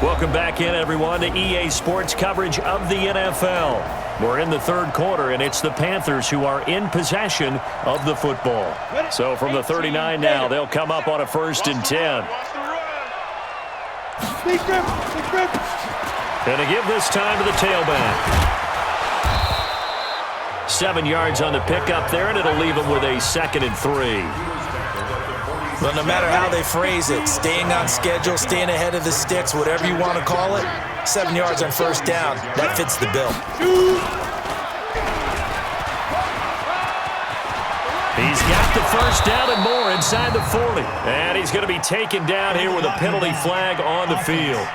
Welcome back in, everyone, to EA Sports coverage of the NFL. We're in the third quarter, and it's the Panthers who are in possession of the football. So from the 39 now, they'll come up on a 1st and 10. And to give this time to the tailback. 7 yards on the pickup there, and it'll leave them with a 2nd and 3. Well, no matter how they phrase it, staying on schedule, staying ahead of the sticks, whatever you want to call it, 7 yards on 1st down, that fits the bill. He's got the 1st down and more inside the 40. And he's going to be taken down here with a penalty flag on the field.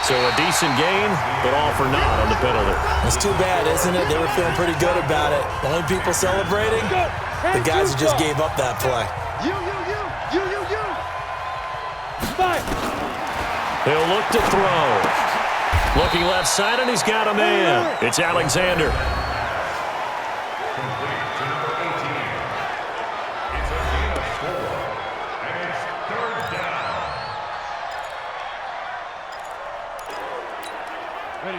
So a decent gain, but all for naught on the penalty. It's too bad, isn't it? They were feeling pretty good about it. The only people celebrating, the guys who just gave up that play. He'll look to throw. Looking left side, and he's got a man. It's Alexander.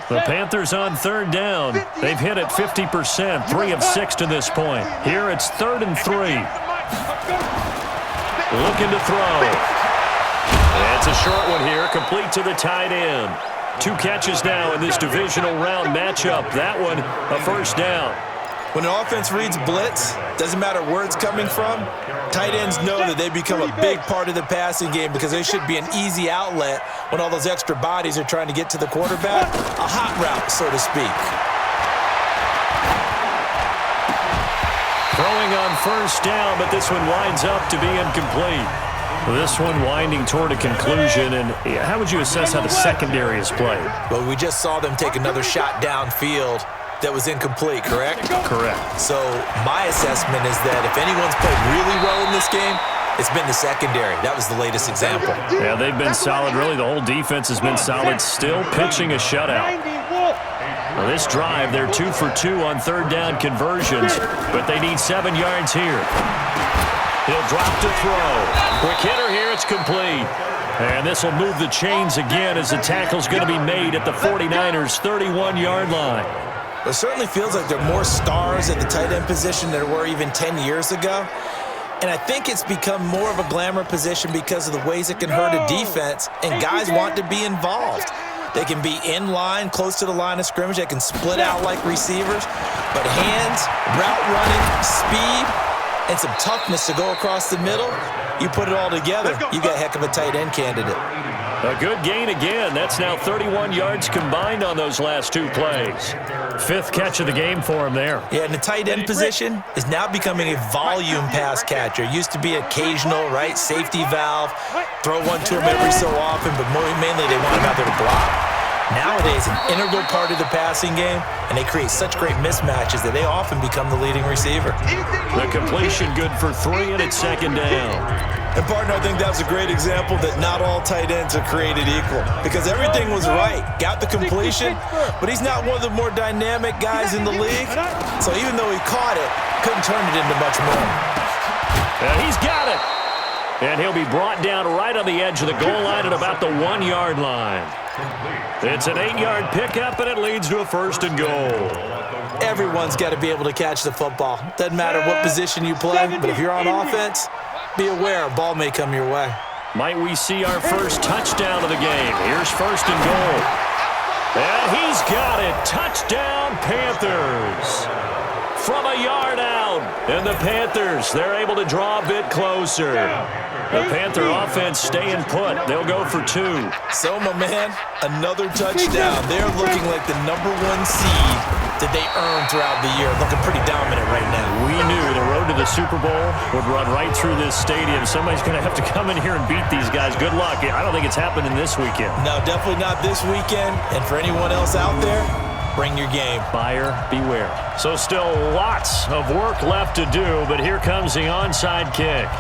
The Panthers on 3rd down. They've hit it 50%, 3 of 6 to this point. Here it's 3rd and 3. Looking to throw. It's a short one here, complete to the tight end. 2 catches now in this divisional round matchup. That one, a 1st down. When an offense reads blitz, doesn't matter where it's coming from, tight ends know that they become a big part of the passing game because they should be an easy outlet when all those extra bodies are trying to get to the quarterback. A hot route, so to speak. Throwing on 1st down, but this one winds up to be incomplete. This one winding toward a conclusion, and how would you assess how the secondary has played? Well, we just saw them take another shot downfield that was incomplete, correct? Correct. So my assessment is that if anyone's played really well in this game, it's been the secondary. That was the latest example. Yeah, they've been solid. Really, the whole defense has been solid. Still pitching a shutout. Well, this drive, they're 2 for 2 on 3rd down conversions, but they need 7 yards here. He'll drop to throw. Quick hitter here, it's complete. And this will move the chains again as the tackle's going to be made at the 49ers' 31-yard line. It certainly feels like there are more stars at the tight end position than there were even 10 years ago. And I think it's become more of a glamour position because of the ways it can hurt a defense, and guys want to be involved. They can be in line, close to the line of scrimmage. They can split out like receivers. But hands, route running, speed, and some toughness to go across the middle, you put it all together, you got a heck of a tight end candidate. A good gain again. That's now 31 yards combined on those last 2 plays. 5th catch of the game for him there. Yeah, and the tight end position is now becoming a volume pass catcher. It used to be occasional, right? Safety valve, throw one to him every so often, but mainly they want him out there to block. Nowadays, an integral part of the passing game, and they create such great mismatches that they often become the leading receiver. The completion good for 3, and it's 2nd down. And, partner, I think that was a great example that not all tight ends are created equal because everything was right. Got the completion, but he's not one of the more dynamic guys in the league. So even though he caught it, couldn't turn it into much more. And he's got it. And he'll be brought down right on the edge of the goal line at about the 1-yard line. It's an 8-yard pickup, and it leads to a 1st and goal. Everyone's got to be able to catch the football. Doesn't matter what position you play, but if you're on offense, be aware a ball may come your way. Might we see our first touchdown of the game? Here's 1st and goal. And he's got it. Touchdown, Panthers. From a yard out. And the Panthers, they're able to draw a bit closer. The Panther offense staying put. They'll go for 2. So, my man, another touchdown. They're looking like the #1 seed that they earned throughout the year. Looking pretty dominant right now. We knew the road to the Super Bowl would run right through this stadium. Somebody's going to have to come in here and beat these guys. Good luck. I don't think it's happening this weekend. No, definitely not this weekend. And for anyone else out there, bring your game. Buyer beware. So still lots of work left to do, but here comes the onside kick.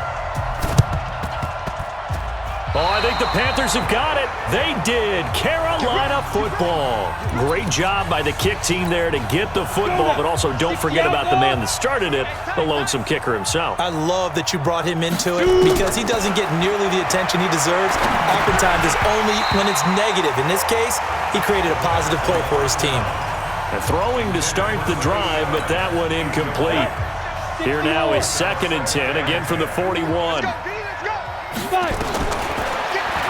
Oh, I think the Panthers have got it. They did. Carolina football. Great job by the kick team there to get the football, but also don't forget about the man that started it, the lonesome kicker himself. I love that you brought him into it because he doesn't get nearly the attention he deserves. Oftentimes it's only when it's negative. In this case, he created a positive play for his team. And throwing to start the drive, but that one incomplete. Here now is 2nd and 10, again from the 41.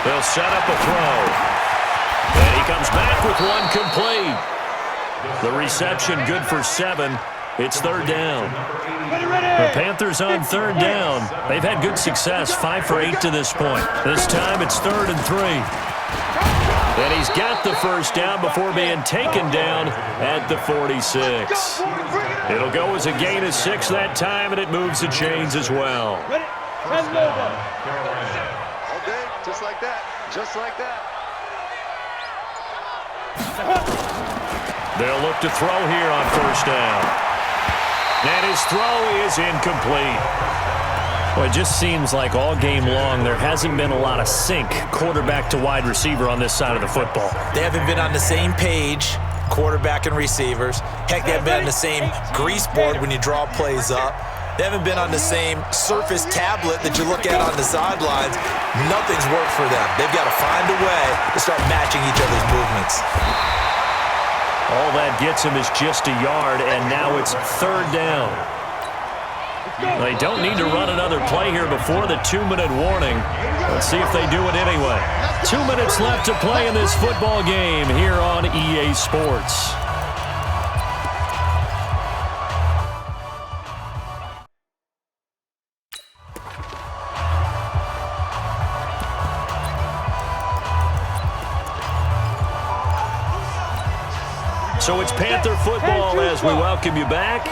They'll set up a throw. And he comes back with one complete. The reception good for 7. It's 3rd down. The Panthers on 3rd down. They've had good success, 5 for 8 to this point. This time it's 3rd and 3. And he's got the 1st down before being taken down at the 46. It'll go as a gain of 6 that time, and it moves the chains as well. Just like that. Just like that. They'll look to throw here on 1st down. And his throw is incomplete. Well, it just seems like all game long there hasn't been a lot of sync quarterback to wide receiver on this side of the football. They haven't been on the same page, quarterback and receivers. Heck, they haven't been on the same grease board when you draw plays up. They haven't been on the same Surface tablet that you look at on the sidelines. Nothing's worked for them. They've got to find a way to start matching each other's movements. All that gets him is just a yard, and now it's 3rd down. They don't need to run another play here before the 2-minute warning. Let's see if they do it anyway. 2 minutes left to play in this football game here on EA Sports. So it's Panther football as we welcome you back.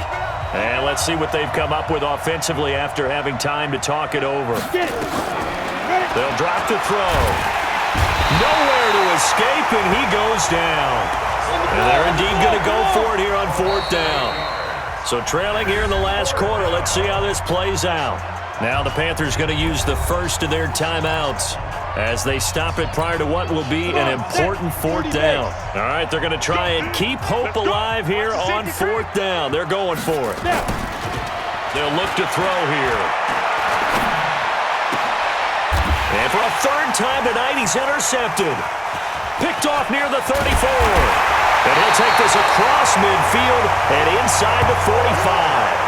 And let's see what they've come up with offensively after having time to talk it over. They'll drop the throw. Nowhere to escape, and he goes down. And they're indeed going to go for it here on 4th down. So trailing here in the last quarter, let's see how this plays out. Now the Panthers going to use the first of their timeouts as they stop it prior to what will be an important 4th down. All right, they're going to try and keep hope alive here on 4th down. They're going for it. They'll look to throw here. And for a 3rd time tonight, he's intercepted. Picked off near the 34. And he'll take this across midfield and inside the 45.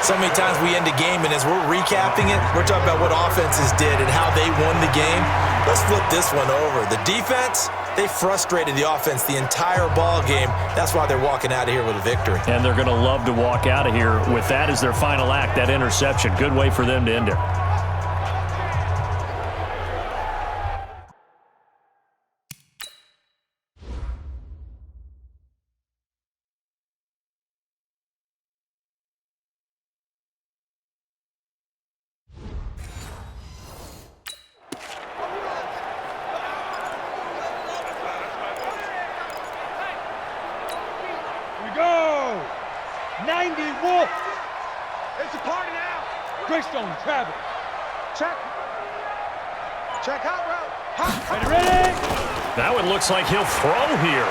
So many times we end a game, and as we're recapping it, we're talking about what offenses did and how they won the game. Let's flip this one over. The defense, they frustrated the offense the entire ball game. That's why they're walking out of here with a victory. And they're going to love to walk out of here with that as their final act, that interception. Good way for them to end it. Go! 90 Wolf! It's a party now! Greystone travel. Check. Check hot route. Hot. Ready? That one looks like he'll throw here.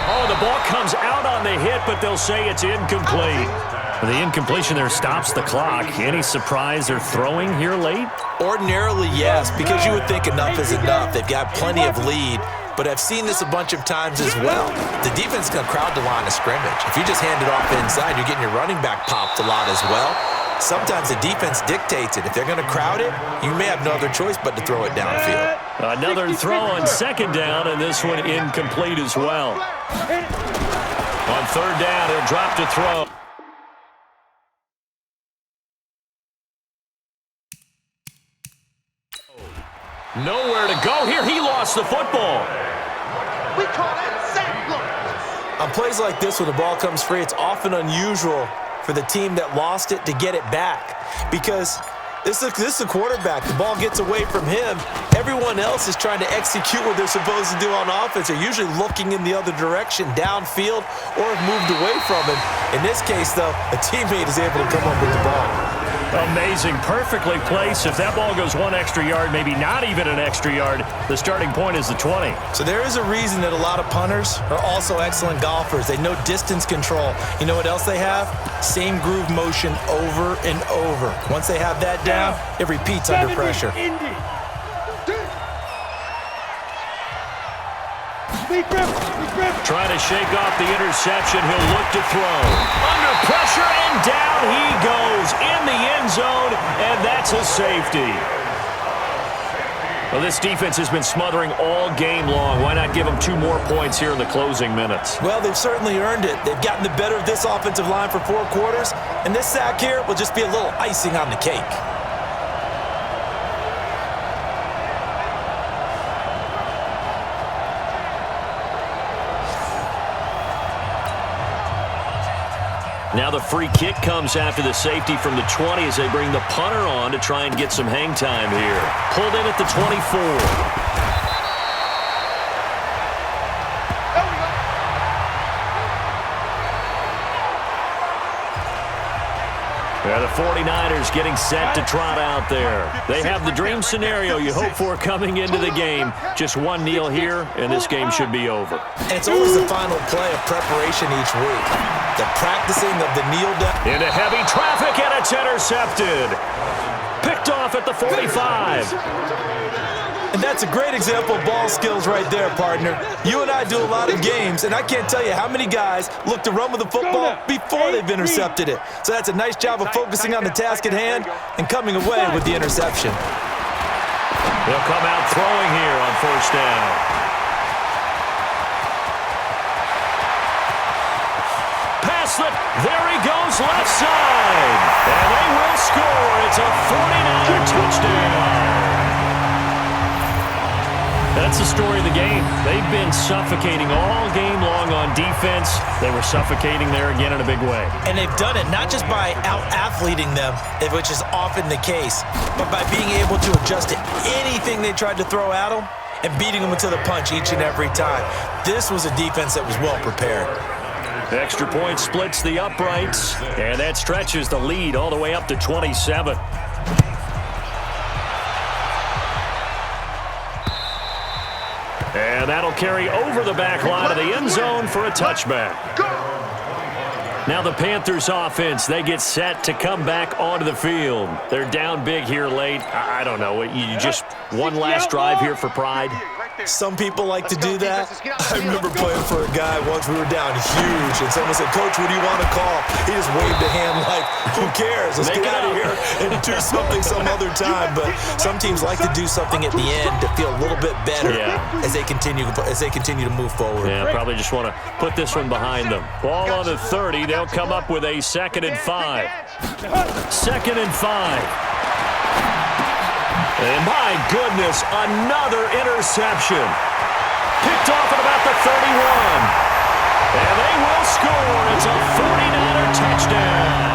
Oh, the ball comes out on the hit, but they'll say it's incomplete. The incompletion there stops the clock. Any surprise they're throwing here late? Ordinarily, yes, because you would think enough is enough. They've got plenty of lead. But I've seen this a bunch of times as well. The defense can crowd the line of scrimmage. If you just hand it off inside, you're getting your running back popped a lot as well. Sometimes the defense dictates it. If they're going to crowd it, you may have no other choice but to throw it downfield. Another throw on 2nd down, and this one incomplete as well. On 3rd down, he'll drop to throw. Nowhere to go here. He lost the football. We call that sack block. On plays like this, when the ball comes free, it's often unusual for the team that lost it to get it back because this is a quarterback. The ball gets away from him. Everyone else is trying to execute what they're supposed to do on offense. They're usually looking in the other direction, downfield, or have moved away from him. In this case, though, a teammate is able to come up with the ball. Amazing. Perfectly placed. If that ball goes one extra yard, maybe not even an extra yard, the starting point is the 20. So there is a reason that a lot of punters are also excellent golfers. They know distance control. You know what else they have? Same groove motion over and over. Once they have that down, it repeats under pressure. Trying to shake off the interception. He'll look to throw. Under pressure, and down he goes in the end zone, and that's a safety. Well, this defense has been smothering all game long. Why not give them 2 more points here in the closing minutes? Well, they've certainly earned it. They've gotten the better of this offensive line for 4 quarters, and this sack here will just be a little icing on the cake. Now the free kick comes after the safety from the 20 as they bring the punter on to try and get some hang time here. Pulled in at the 24. Yeah, the 49ers getting set to trot out there. They have the dream scenario you hope for coming into the game. Just one kneel here, and this game should be over. And it's always the final play of preparation each week. The practicing of the kneel down. Into heavy traffic, and it's intercepted. Picked off at the 45. And that's a great example of ball skills right there, partner. You and I do a lot of games, and I can't tell you how many guys look to run with the football before they've intercepted it. So that's a nice job of focusing on the task at hand and coming away with the interception. They'll come out throwing here on first down. Pass it. There he goes, left side. And they will score. It's a 49er touchdown. That's the story of the game. They've been suffocating all game long on defense. They were suffocating there again in a big way. And they've done it not just by out-athleting them, which is often the case, but by being able to adjust to anything they tried to throw at them and beating them to the punch each and every time. This was a defense that was well prepared. Extra point splits the uprights, and that stretches the lead all the way up to 27. And that'll carry over the back line of the end zone for a touchback. Now the Panthers offense, they get set to come back onto the field. They're down big here late. I don't know. You just one last drive here for pride. Some people like to do that. I remember playing for a guy once. We were down huge, and someone said, "Coach, what do you want to call?" He just waved a hand like, "Who cares? Let's get out of here and do something some other time." But some teams like to do something at the end to feel a little bit better as they continue to move forward. Yeah, probably just want to put this one behind them. Ball on the 30. They'll come up with a 2nd and 5. 2nd and 5. And my goodness, another interception. Picked off at about the 31. And they will score. It's a 49er touchdown.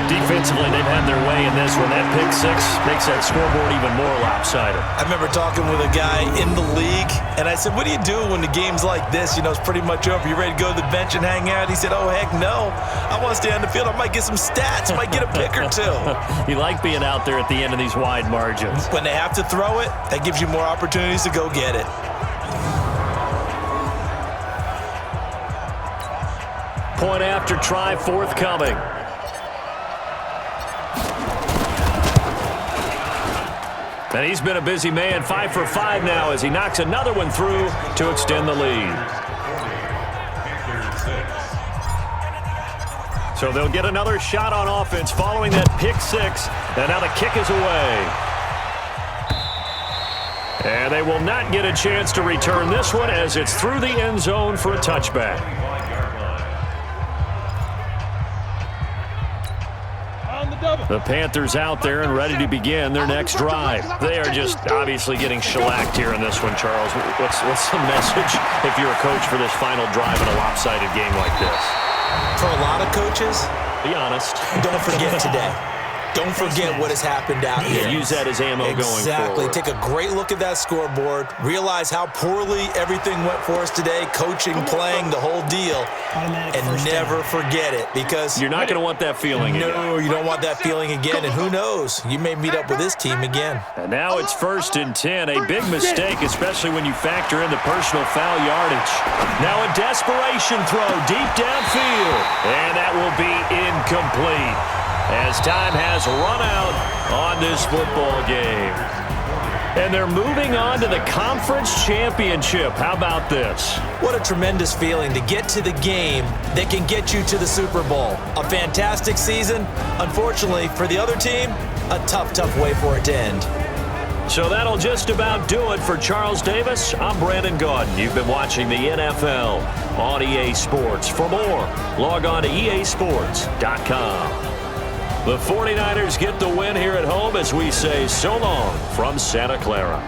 Defensively, they've had their way in this one. That pick 6 makes that scoreboard even more lopsided. I remember talking with a guy in the league, and I said, "What do you do when the game's like this? You know, it's pretty much over. You ready to go to the bench and hang out?" He said, "Oh, heck no. I want to stay on the field. I might get some stats. I might get a pick or 2. You like being out there at the end of these wide margins. When they have to throw it, that gives you more opportunities to go get it. Point after try forthcoming. And he's been a busy man, 5 for 5 now as he knocks another one through to extend the lead. So they'll get another shot on offense following that pick 6. And now the kick is away. And they will not get a chance to return this one as it's through the end zone for a touchback. The Panthers out there and ready to begin their next drive. They are just obviously getting shellacked here in this one, Charles. What's the message if you're a coach for this final drive in a lopsided game like this? For a lot of coaches, be honest. don't forget today. Don't forget what has happened out here. Use that as ammo going forward. Exactly. Take a great look at that scoreboard. Realize how poorly everything went for us today, coaching, playing, the whole deal. And never forget it, because you're not going to want that feeling again. No, you don't want that feeling again. And who knows? You may meet up with this team again. And now it's 1st and 10. A big mistake, especially when you factor in the personal foul yardage. Now a desperation throw deep downfield. And that will be incomplete, as time has run out on this football game. And they're moving on to the conference championship. How about this? What a tremendous feeling to get to the game that can get you to the Super Bowl. A fantastic season. Unfortunately, for the other team, a tough, tough way for it to end. So that'll just about do it for Charles Davis. I'm Brandon Gaudin. You've been watching the NFL on EA Sports. For more, log on to easports.com. The 49ers get the win here at home as we say so long from Santa Clara.